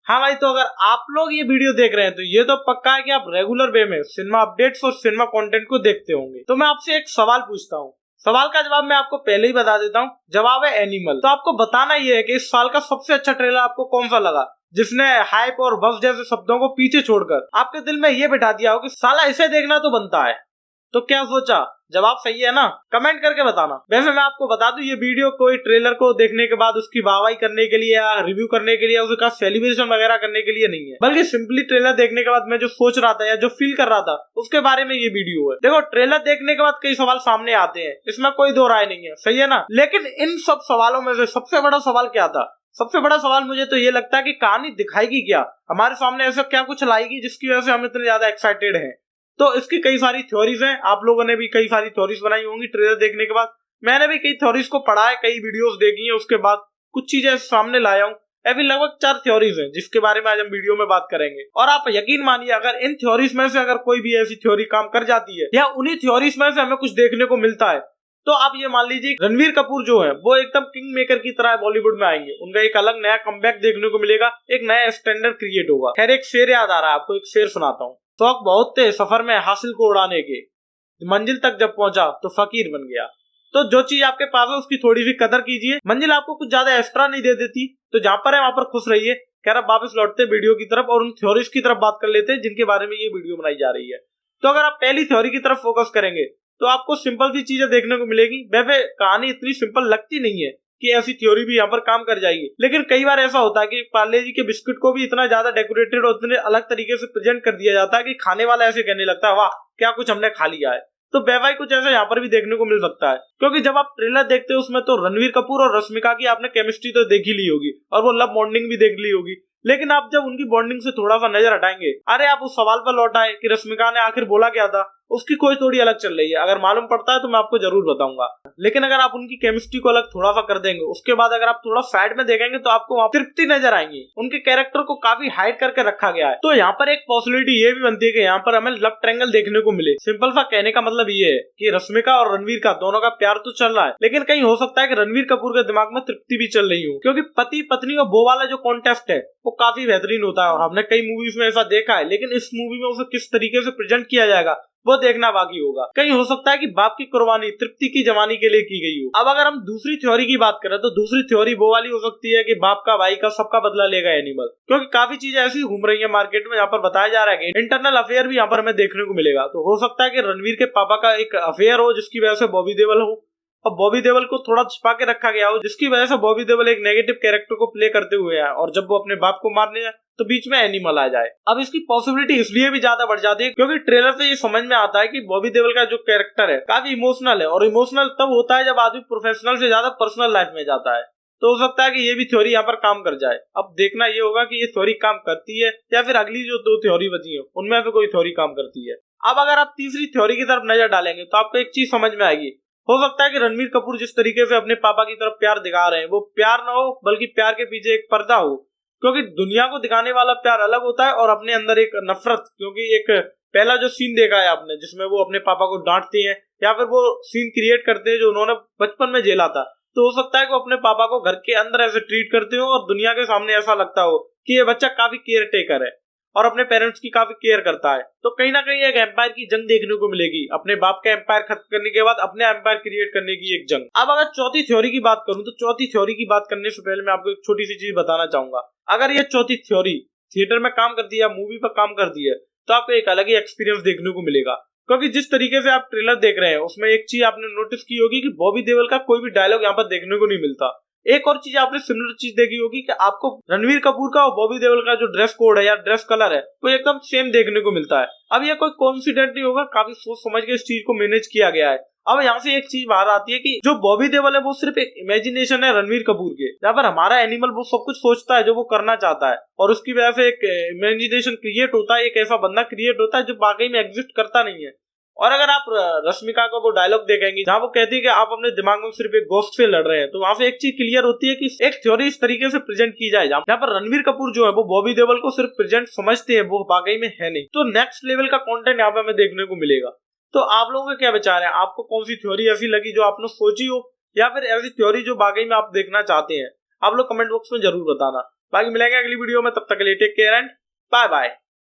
हाँ भाई, तो अगर आप लोग ये वीडियो देख रहे हैं तो ये तो पक्का है कि आप रेगुलर वे में सिनेमा अपडेट्स और सिनेमा कंटेंट को देखते होंगे। तो मैं आपसे एक सवाल पूछता हूँ, सवाल का जवाब मैं आपको पहले ही बता देता हूँ। जवाब है एनिमल। तो आपको बताना ये है कि इस साल का सबसे अच्छा ट्रेलर आपको कौन सा लगा, जिसने हाइप और बस जैसे शब्दों को पीछे छोड़कर आपके दिल में ये बिठा दिया हो कि साला इसे देखना तो बनता है। तो क्या सोचा? जवाब सही है ना? कमेंट करके बताना। वैसे मैं आपको बता दूं, ये वीडियो कोई ट्रेलर को देखने के बाद उसकी वाहवाही करने के लिए या रिव्यू करने के लिए, उसका सेलिब्रेशन वगैरह करने के लिए नहीं है, बल्कि सिंपली ट्रेलर देखने के बाद मैं जो सोच रहा था या जो फील कर रहा था उसके बारे में ये वीडियो है। देखो, ट्रेलर देखने के बाद कई सवाल सामने आते हैं, इसमें कोई दो राय नहीं है, सही है ना? लेकिन इन सब सवालों में से सबसे बड़ा सवाल क्या था? सबसे बड़ा सवाल मुझे तो ये लगता है कि कहानी दिखाएगी क्या, हमारे सामने ऐसा क्या कुछ लाएगी जिसकी वजह से हम इतने ज्यादा एक्साइटेड हैं। तो इसकी कई सारी थ्योरीज हैं, आप लोगों ने भी कई सारी थ्योरीज बनाई होंगी ट्रेलर देखने के बाद। मैंने भी कई थ्योरीज को पढ़ा है, कई वीडियोस देखी हैं, उसके बाद कुछ चीजें सामने लाया हूँ। अभी लगभग 4 थ्योरीज हैं जिसके बारे में आज हम वीडियो में बात करेंगे। और आप यकीन मानिए, अगर इन थ्योरीज में से अगर कोई भी ऐसी थ्योरी काम कर जाती है या उन्हीं थ्योरीज में से हमें कुछ देखने को मिलता है, तो आप ये मान लीजिए रणवीर कपूर जो है वो एकदम किंग मेकर की तरह बॉलीवुड में आएंगे। उनका एक अलग नया कमबैक देखने को मिलेगा, एक नया स्टैंडर्ड क्रिएट होगा। खैर, एक शेर याद आ रहा है, आपको एक शेर सुनाता हूँ। शौक बहुत थे सफर में हासिल को उड़ाने के, मंजिल तक जब पहुंचा तो फकीर बन गया। तो जो चीज आपके पास है उसकी थोड़ी सी कदर कीजिए। मंजिल आपको कुछ ज्यादा एक्स्ट्रा नहीं दे देती, तो जहां पर है वहां पर खुश रहिए। कह रहा, वापस लौटते वीडियो की तरफ और उन थ्योरीज की तरफ बात कर लेते हैं जिनके बारे में ये वीडियो बनाई जा रही है। तो अगर आप पहली थ्योरी की तरफ फोकस करेंगे तो आपको सिंपल सी चीजें देखने को मिलेगी। वैसे कहानी इतनी सिंपल लगती नहीं है कि ऐसी थ्योरी भी यहाँ पर काम कर जाएगी, लेकिन कई बार ऐसा होता है कि पार्ले जी के बिस्कुट को भी इतना ज्यादा डेकोरेटेड और इतने अलग तरीके से प्रेजेंट कर दिया जाता है कि खाने वाला ऐसे कहने लगता है, वाह क्या कुछ हमने खा लिया है। तो वैवाही कुछ ऐसा यहाँ पर भी देखने को मिल सकता है, क्योंकि जब आप ट्रेलर देखते हो उसमें तो रणवीर कपूर और रश्मिका की आपने केमिस्ट्री तो देख ही ली होगी और वो लव बॉन्डिंग भी देख ली होगी। लेकिन आप जब उनकी बॉन्डिंग से थोड़ा सा नजर हटाएंगे, अरे आप उस सवाल पर लौट आए कि रश्मिका ने आखिर बोला क्या था, उसकी खोज थोड़ी अलग चल रही है। अगर मालूम पड़ता है तो मैं आपको जरूर बताऊंगा। लेकिन अगर आप उनकी केमिस्ट्री को अलग थोड़ा सा कर देंगे, उसके बाद अगर आप थोड़ा साइड में देखेंगे तो आपको वहां तृप्ति नजर आएंगी। उनके कैरेक्टर को काफी हाइड करके रखा गया है। तो यहाँ पर एक पॉसिबिलिटी ये भी बनती है कि यहाँ पर हमें लव ट्रायंगल देखने को मिले। सिंपल सा कहने का मतलब ये है कि रश्मिका और रणवीर का दोनों का प्यार तो चल रहा है, लेकिन कहीं हो सकता है कि रणवीर कपूर के दिमाग में तृप्ति भी चल रही हो, क्योंकि पति पत्नी और वो वाला जो कॉन्टेस्ट है वो काफी बेहतरीन होता है और हमने कई मूवीज में ऐसा देखा है। लेकिन इस मूवी में उसे किस तरीके से प्रेजेंट किया जाएगा वो देखना बाकी होगा। कहीं हो सकता है कि बाप की कुर्बानी तृप्ति की जवानी के लिए की गई हो। अब अगर हम दूसरी थ्योरी की बात करें तो दूसरी थ्योरी वो वाली हो सकती है कि बाप का, भाई का, सबका बदला लेगा एनिमल, क्योंकि काफी चीजें ऐसी घूम रही है मार्केट में। यहाँ पर बताया जा रहा है कि इंटरनल अफेयर भी यहाँ पर हमें देखने को मिलेगा। तो हो सकता है कि रणवीर के पापा का एक अफेयर हो जिसकी वजह से बॉबी देओल हो, और बॉबी देओल को थोड़ा छिपा के रखा गया हो, जिसकी वजह से बॉबी देओल एक नेगेटिव कैरेक्टर को प्ले करते हुए है और जब वो अपने बाप को मारने जाए तो बीच में एनिमल आ जाए। अब इसकी पॉसिबिलिटी इसलिए भी ज्यादा बढ़ जाती है क्योंकि ट्रेलर से ये समझ में आता है कि बॉबी देओल का जो कैरेक्टर है काफी इमोशनल है, और इमोशनल तब होता है जब आदमी प्रोफेशनल से ज्यादा पर्सनल लाइफ में जाता है। तो हो सकता है कि ये भी थ्योरी यहाँ पर काम कर जाए। अब देखना ये होगा कि ये थ्योरी काम करती है या फिर अगली जो 2 थ्योरी बची है उनमें से कोई थ्योरी काम करती है। अब अगर आप तीसरी थ्योरी की तरफ नजर डालेंगे तो आपको एक चीज समझ में आएगी। हो सकता है कि रणवीर कपूर जिस तरीके से अपने पापा की तरफ प्यार दिखा रहे हैं वो प्यार ना हो, बल्कि प्यार के पीछे एक पर्दा हो, क्योंकि दुनिया को दिखाने वाला प्यार अलग होता है और अपने अंदर एक नफरत। क्योंकि एक पहला जो सीन देखा है आपने जिसमें वो अपने पापा को डांटते हैं या फिर वो सीन क्रिएट करते हैं जो उन्होंने बचपन में झेला था, तो हो सकता है कि वो अपने पापा को घर के अंदर ऐसे ट्रीट करते हो और दुनिया के सामने ऐसा लगता हो कि ये बच्चा काफी केयर टेकर है और अपने पेरेंट्स की काफी केयर करता है। तो कहीं ना कहीं एक एम्पायर की जंग देखने को मिलेगी, अपने बाप का एम्पायर खत्म करने के बाद अपने एम्पायर क्रिएट करने की एक जंग। अब अगर चौथी थ्योरी की बात करूं तो चौथी थ्योरी की बात करने से पहले मैं आपको एक छोटी सी चीज बताना चाहूंगा। अगर ये चौथी थ्योरी थिएटर में काम करती है, मूवी पर काम करती है, तो आपको एक अलग ही एक्सपीरियंस देखने को मिलेगा। क्योंकि जिस तरीके से आप ट्रेलर देख रहे हैं उसमें एक चीज आपने नोटिस की होगी कि बॉबी देओल का कोई भी डायलॉग यहाँ पर देखने को नहीं मिलता। एक और चीज आपने सिमिलर चीज देखी होगी कि आपको रणवीर कपूर का और बॉबी देओल का जो ड्रेस कोड है या ड्रेस कलर है वो एकदम सेम देखने को मिलता है। अब ये कोई कोइंसिडेंट नहीं होगा, काफी सोच समझ के इस चीज को मैनेज किया गया है। अब यहाँ से एक चीज बाहर आती है कि जो बॉबी देओल है वो सिर्फ एक इमेजिनेशन है रणवीर कपूर के, जहाँ पर हमारा एनिमल वो सब कुछ सोचता है जो वो करना चाहता है और उसकी वजह से एक इमेजिनेशन क्रिएट होता है, एक ऐसा बंदा क्रिएट होता है जो वाकई में एग्जिस्ट करता नहीं है। और अगर आप रश्मिका का वो डायलॉग देखेंगे जहाँ वो कहती है कि आप अपने दिमाग में सिर्फ एक गोस्ट से लड़ रहे हैं, तो वहां से एक चीज क्लियर होती है कि एक थ्योरी इस तरीके से प्रेजेंट की जाए जहाँ पर रणवीर कपूर जो है वो बॉबी देओल को सिर्फ प्रेजेंट समझते हैं, वो वाकई में है नहीं। तो नेक्स्ट लेवल का कंटेंट यहाँ पे हमें देखने को मिलेगा। तो आप लोगों के क्या विचार है? आपको कौन सी थ्योरी ऐसी लगी जो आपने सोची हो, या फिर ऐसी थ्योरी जो वाकई में आप देखना चाहते हैं? आप लोग कमेंट बॉक्स में जरूर बताना। बाकी मिलेंगे अगली वीडियो में, तब तक के लिए take care and bye bye.